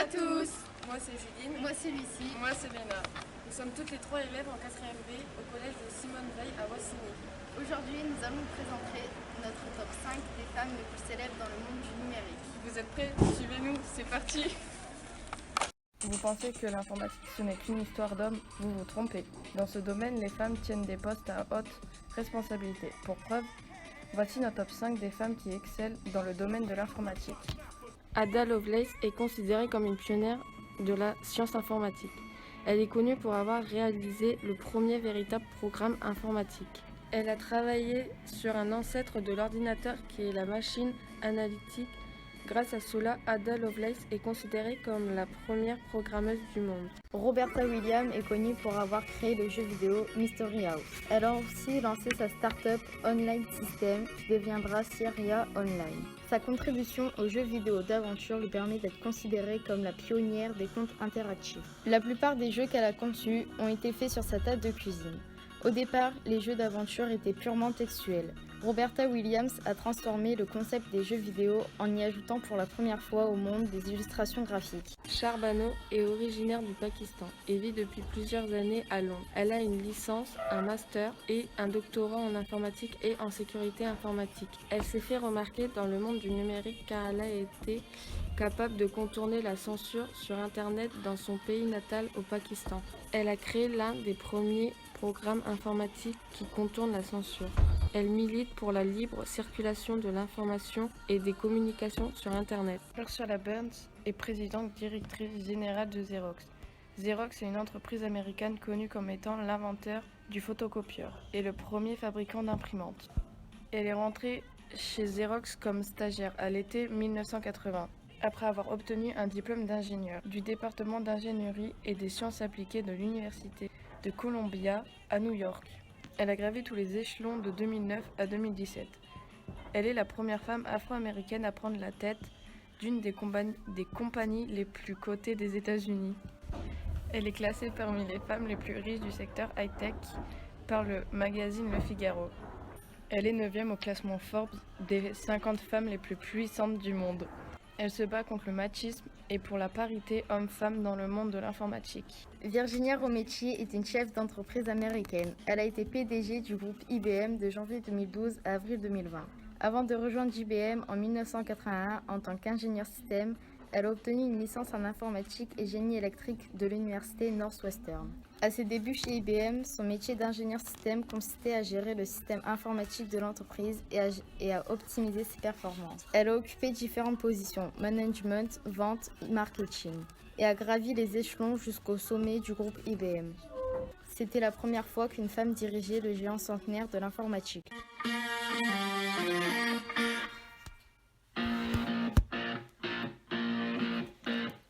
à tous. Moi c'est Juline. Moi c'est Lucie. Moi c'est Léna. Nous sommes toutes les trois élèves en 4e B au collège de Simone Veil à Wassigny. Aujourd'hui, nous allons vous présenter notre top 5 des femmes les plus célèbres dans le monde du numérique. Vous êtes prêts? Suivez-nous, c'est parti. Vous pensez que l'informatique ce n'est qu'une histoire d'hommes? Vous vous trompez. Dans ce domaine, les femmes tiennent des postes à haute responsabilité. Pour preuve, voici notre top 5 des femmes qui excellent dans le domaine de l'informatique. Ada Lovelace est considérée comme une pionnière de la science informatique. Elle est connue pour avoir réalisé le premier véritable programme informatique. Elle a travaillé sur un ancêtre de l'ordinateur qui est la machine analytique. Grâce à cela, Ada Lovelace est considérée comme la première programmeuse du monde. Roberta Williams est connue pour avoir créé le jeu vidéo Mystery House. Elle a aussi lancé sa start-up Online System qui deviendra Sierra Online. Sa contribution aux jeux vidéo d'aventure lui permet d'être considérée comme la pionnière des contes interactifs. La plupart des jeux qu'elle a conçus ont été faits sur sa table de cuisine. Au départ, les jeux d'aventure étaient purement textuels. Roberta Williams a transformé le concept des jeux vidéo en y ajoutant pour la première fois au monde des illustrations graphiques. Char Bano est originaire du Pakistan et vit depuis plusieurs années à Londres. Elle a une licence, un master et un doctorat en informatique et en sécurité informatique. Elle s'est fait remarquer dans le monde du numérique car elle a été capable de contourner la censure sur Internet dans son pays natal au Pakistan. Elle a créé l'un des premiers programmes informatiques qui contournent la censure. Elle milite pour la libre circulation de l'information et des communications sur Internet. Ursula Burns est présidente directrice générale de Xerox. Xerox est une entreprise américaine connue comme étant l'inventeur du photocopieur et le premier fabricant d'imprimantes. Elle est rentrée chez Xerox comme stagiaire à l'été 1980, après avoir obtenu un diplôme d'ingénieur du département d'ingénierie et des sciences appliquées de l'Université de Columbia à New York. Elle a gravi tous les échelons de 2009 à 2017. Elle est la première femme afro-américaine à prendre la tête d'une des compagnies les plus cotées des États-Unis. Elle est classée parmi les femmes les plus riches du secteur high-tech par le magazine Le Figaro. Elle est 9e au classement Forbes des 50 femmes les plus puissantes du monde. Elle se bat contre le machisme et pour la parité homme-femme dans le monde de l'informatique. Virginia Rometty est une chef d'entreprise américaine. Elle a été PDG du groupe IBM de janvier 2012 à avril 2020. Avant de rejoindre IBM en 1981 en tant qu'ingénieure système, elle a obtenu une licence en informatique et génie électrique de l'université Northwestern. À ses débuts chez IBM, son métier d'ingénieur système consistait à gérer le système informatique de l'entreprise et à optimiser ses performances. Elle a occupé différentes positions, management, vente, marketing, et a gravi les échelons jusqu'au sommet du groupe IBM. C'était la première fois qu'une femme dirigeait le géant centenaire de l'informatique.